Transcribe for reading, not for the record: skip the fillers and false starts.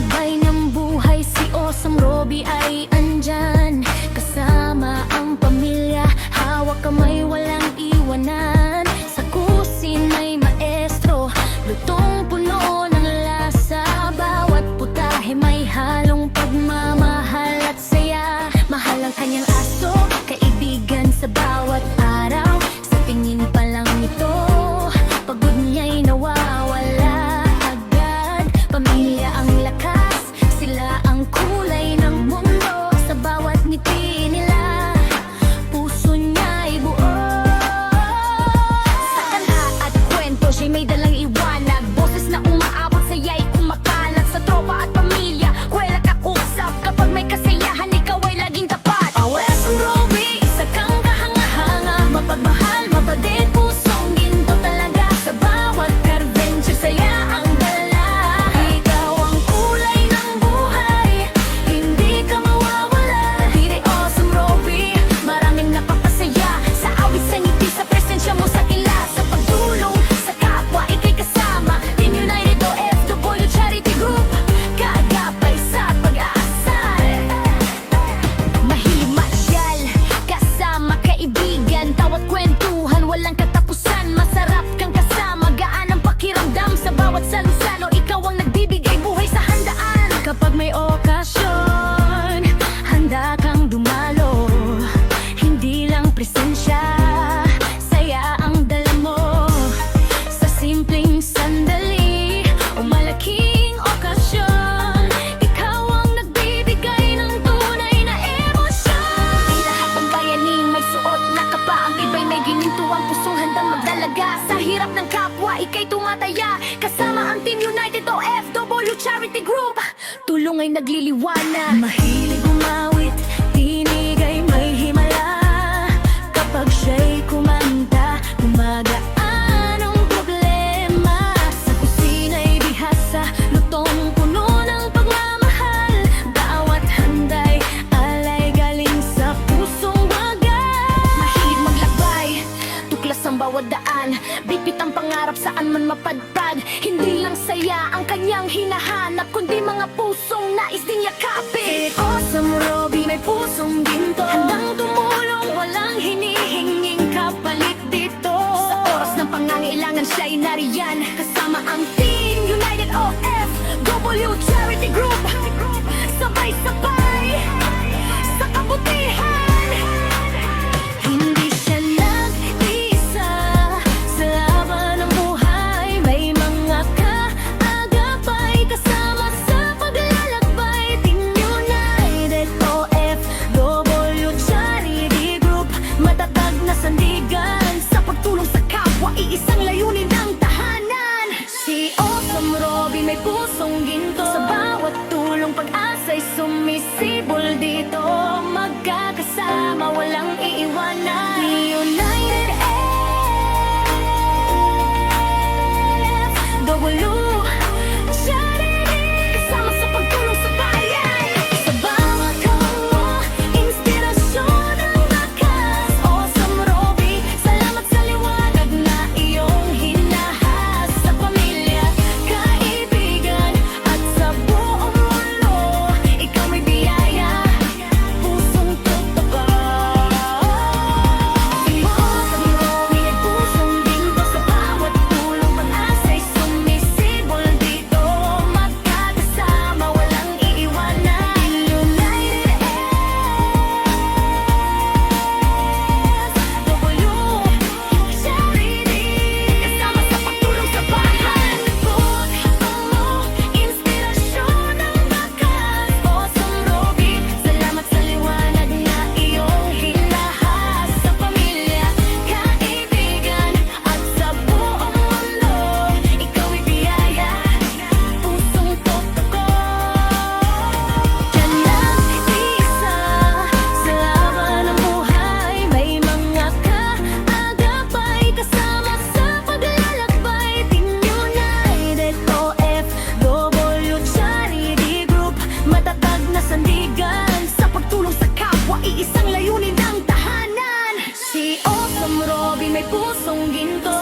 gabay ng buhay, si Awesome Robbie ay andyan. Kasama ang pamilya, hawak kamay, walang iwanan. Sa kusina'y maestro, lutong puno ng lasa. Bawat putahe may halong pagmamahal at saya. Mahal ang kanyang aso, kaibigan sa bawat araw. Sa tingin pa lang ito, pagod niya'y nawawala agad. Pamilya ang lakas, sila ang kulay ng mundo. Sa bawat ngiti nila, puso niya'y buo. Sa tala at kwento, siya'y may dalang iwanag. Boses na umaabot, saya'y kumakalat. Sa tropa at pamilya, kwela kausap. Kapag may kasiyahan, ikaw ay laging tapat. Awesome Robbie, isa kang kahanga-hanga. Mapagmahal, mapatid, pusong ginto talaga. Sa bawat adventure, saya ang dala. Ikaw ang kulay ng buhay, hindi ka mawawala. Diri Awesome Robbie, maraming napapasaya. Sa awit, sa ngiti, sa presensya mo, sa kilas. Sa pagtulong sa kapwa, ika'y kasama. Team United OFW Charity Group, kaagapay sa pag-asa. Mahilig masyal, kasama kaibigan. Tawat kwentuhan, walang katapusan. Masarap kang kasama, gaan ang pakiramdam. Sa bawat salo-salo, ikaw ang nagbibigay buhay sa handaan. Kapag may okasyon, handa kang dumalo. Hindi lang presensya, saya ang dala mo. Sa simpleng sandali o malaking okasyon, ikaw ang nagbibigay ng tunay na emosyon. Di lahat ng bayaning may suot na kapa, ang iba'y may gininto, ang pusong handang magdalaga. Sa hirap ng kapwa, ika'y tumataya. Kasama ang Team United OFW Charity Group, tulong ay nagliliwanag. Mahilig umawit, tinig ay may himala. Kapag siya'y kumanta, gumagaan ang problema. Sa kusina'y bihasa, lutong puno ng pagmamahal. Bawat handay, alay galing sa pusong wagas. Mahilig maglakbay, tuklas ang bawat daan. Bipit ang pangarap, saan man mapadpad. Hindi lang saya ang kanyang hinahanap, kundi mga pusong nais din yakapin. Awesome Robbie, may pusong ginto, handang tumulong, walang hinihinging kapalit dito. Sa oras ng pangangailangan, siya'y nariyan. Kasama ang Team United OFW Charity Group, sabay-sabay sa kabutihan. Hindi siya nag-isa sa laban ng buhay. May mga kaagapay, kasama sa paglalakbay. Team United OFW Charity Group, matatag na sandigan. Sa pagtulong sa kapwa, iisang layunin ng tahanan. Si Awesome Robbie may pusong ginto. Sa bawat tulong, pag-asa'y sumisibol dito. Magkakasama, walang iiwanan. United OFW Charity, kasama sa pagtulong sa bayan. Sa bawat kampo, inspirasyon ang lakas. Awesome Robbie, salamat sa liwanag na iyong hinahas. Sa pamilya, kaibigan, at sa buong mundo, ikaw may biyaya, pusong totoo. Si Awesome Robbie ay pusong ginto. Sa bawat tulong, pag-asa'y sumisibol dito. Magkakasama, walang iiwanan. United OFW Charity, kasama sa pagtulong sa bayan. Puso mo, inspirasyon ang lakas. Awesome Robbie, salamat sa liwanag na iyong hinahas. Sa pamilya, kaibigan, at sa buong mundo, ikaw ay biyaya, pusong totoo. Diyan lang isa sa laban ng buhay. May mga kaagapay, kasama sa paglalakbay. Team United OFW Charity Group, matatag na sandigan. Sa pagtulong sa kapwa, iisang layunin ng tahanan. Si Awesome Robbie may pusong ginto.